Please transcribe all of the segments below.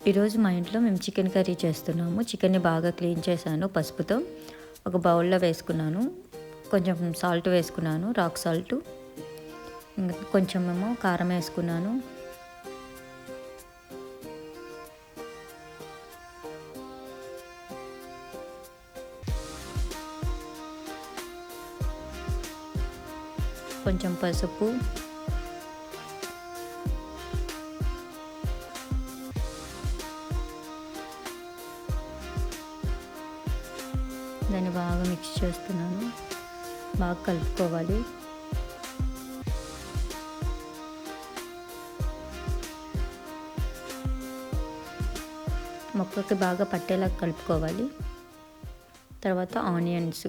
ఈరోజు మా ఇంట్లో మేము చికెన్ కర్రీ చేస్తున్నాము. చికెన్ని బాగా క్లీన్ చేశాను పసుపుతో. ఒక బౌల్లో వేసుకున్నాను. కొంచెం సాల్ట్ వేసుకున్నాను, రాక్ సాల్ట్. కొంచెమేమో కారం వేసుకున్నాను. కొంచెం పసుపు, దాన్ని బాగా మిక్స్ చేస్తున్నాను. బాగా కలుపుకోవాలి. మొక్కకి బాగా పట్టేలా కలుపుకోవాలి. తర్వాత ఆనియన్స్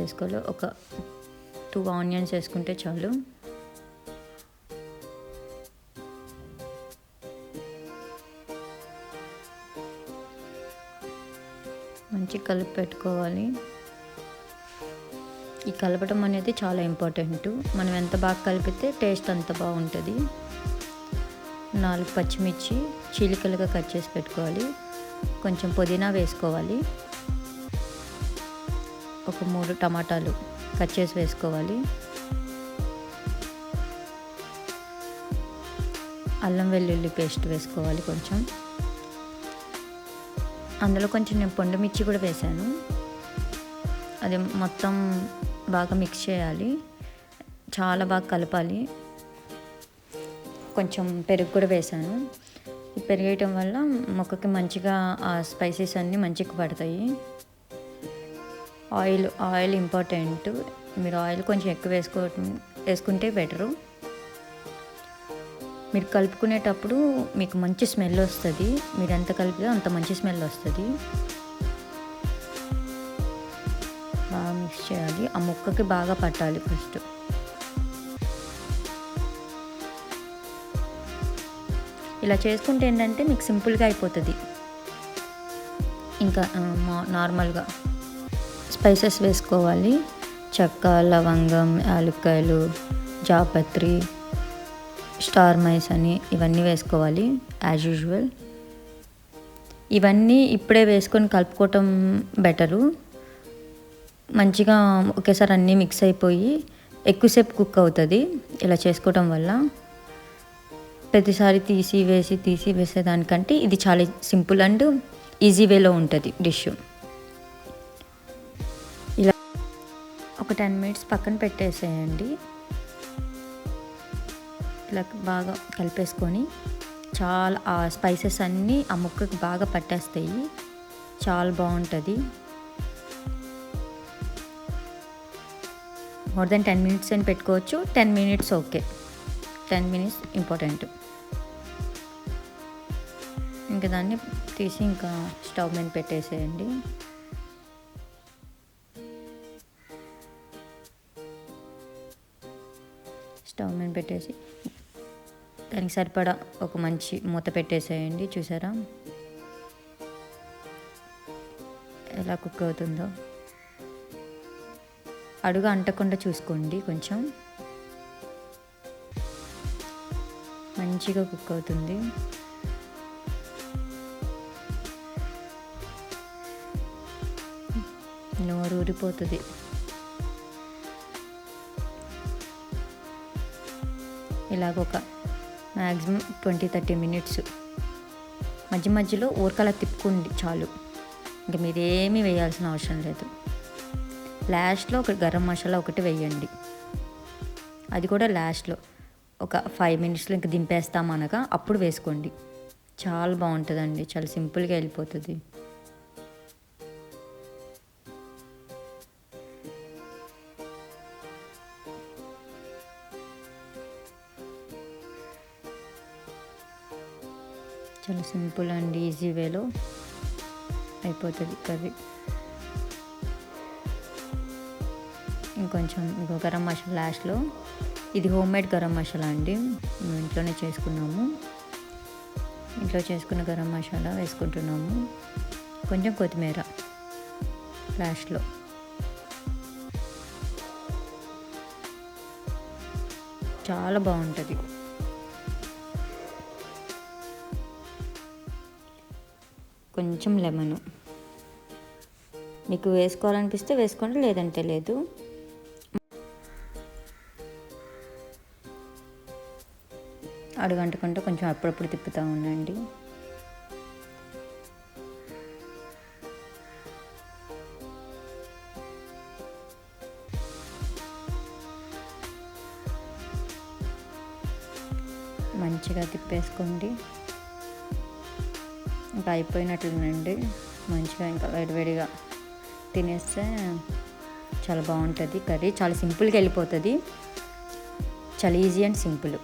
వేసుకోవాలి. ఒక 2 ఆనియన్స్ వేసుకుంటే చాలు. మంచి కలిపి పెట్టుకోవాలి. ఈ కలపడం అనేది చాలా ఇంపార్టెంట్. మనం ఎంత బాగా కలిపితే టేస్ట్ అంత బాగుంటుంది. 4 పచ్చిమిర్చి చీలికలుగా కట్ చేసి పెట్టుకోవాలి. కొంచెం పుదీనా వేసుకోవాలి. ఒక 3 టమాటాలు కట్ చేసి వేసుకోవాలి. అల్లం వెల్లుల్లి పేస్ట్ వేసుకోవాలి కొంచెం. అందులో కొంచెం నేను పొండు మిర్చి కూడా వేసాను. అది మొత్తం బాగా మిక్స్ చేయాలి. చాలా బాగా కలపాలి. కొంచెం పెరుగు కూడా వేసాను. ఈ పెరుగు వేయటం వల్ల మొక్కకి మంచిగా ఆ స్పైసెస్ అన్నీ మంచిగా పడతాయి. Oil important. మీరు ఆయిల్ కొంచెం ఎక్కువ వేసుకుంటే బెటరు. మీరు కలుపుకునేటప్పుడు మీకు మంచి స్మెల్ వస్తుంది. మీరు ఎంత కలిపితే అంత మంచి స్మెల్ వస్తుంది. బాగా మిక్స్ చేయాలి. ఆ ముక్కకి బాగా పట్టాలి ఫస్ట్. ఇలా చేసుకుంటే ఏంటంటే మీకు సింపుల్గా అయిపోతుంది. ఇంకా నార్మల్గా స్పైసెస్ వేసుకోవాలి. చెక్క, లవంగం, యాలక్కాయలు, జాపత్రి, స్టార్ మైస్ అని ఇవన్నీ వేసుకోవాలి యాజ్ యూజువల్. ఇవన్నీ ఇప్పుడే వేసుకొని కలుపుకోవటం బెటరు. మంచిగా ఒకేసారి అన్నీ మిక్స్ అయిపోయి ఎక్కువసేపు కుక్ అవుతుంది ఇలా చేసుకోవటం వల్ల. ప్రతిసారి తీసి వేసేదానికంటే ఇది చాలా సింపుల్ అండ్ ఈజీ వేలో ఉంటుంది డిష్. ఇలా ఒక 10 మినిట్స్ పక్కన పెట్టేసేయండి. ఇలా బాగా కలిపేసుకొని చాలా ఆ స్పైసెస్ అన్నీ ఆ ముక్కకి బాగా పట్టేస్తాయి. చాలా బాగుంటుంది. మోర్ దెన్ 10 మినిట్స్ అని పెట్టుకోవచ్చు. 10 మినిట్స్ ఓకే. 10 minutes important. ఇంకా దాన్ని తీసి ఇంకా స్టవ్ మీద పెట్టేసేయండి. స్టవ్ మీద పెట్టేసి దానికి సరిపడా ఒక మంచి మూత పెట్టేసేయండి. చూసారా ఎలా కుక్ అవుతుందో? అడుగు అంటకుండా చూసుకోండి. కొంచెం మంచిగా కుక్ అవుతుంది. నోరు ఊరిపోతుంది. ఇలాగొక మ్యాక్సిమం 20-30 మినిట్స్ మధ్య మధ్యలో ఊరకలా తిప్పుకోండి చాలు. ఇంకా మీరేమీ వేయాల్సిన అవసరం లేదు. లాస్ట్లో ఒక గరం మసాలా ఒకటి వేయండి. అది కూడా లాస్ట్లో ఒక 5 మినిట్స్లో ఇంక దింపేస్తామనగా అప్పుడు వేసుకోండి. చాలా బాగుంటుందండి. చాలా సింపుల్గా వెళ్ళిపోతుంది. చాలా సింపుల్ అండ్ ఈజీ వేలో అయిపోతుంది కర్రీ. ఇంకొంచెం గరం మసాలా లాస్ట్లో. ఇది హోమ్మేడ్ గరం మసాలా అండి. మేము ఇంట్లోనే చేసుకున్నాము. ఇంట్లో చేసుకున్న గరం మసాలా వేసుకుంటున్నాము. కొంచెం కొత్తిమీర లాస్ట్లో. చాలా బాగుంటుంది. కొంచెం లెమను. మీకు వేసుకోవాలనిపిస్తే వేసుకోండి, లేదంటే లేదు. అడుగంటుకుంటూ కొంచెం అప్పుడప్పుడు తిప్పుతూ ఉండండి. మంచిగా తిప్పేసుకోండి. ఇంకా అయిపోయినట్లేనండి. మంచిగా ఇంకా వేడివేడిగా తినేస్తే చాలా బాగుంటుంది కర్రీ. చాలా సింపుల్గా వెళ్ళిపోతుంది. చాలా ఈజీ అండ్ సింపుల్.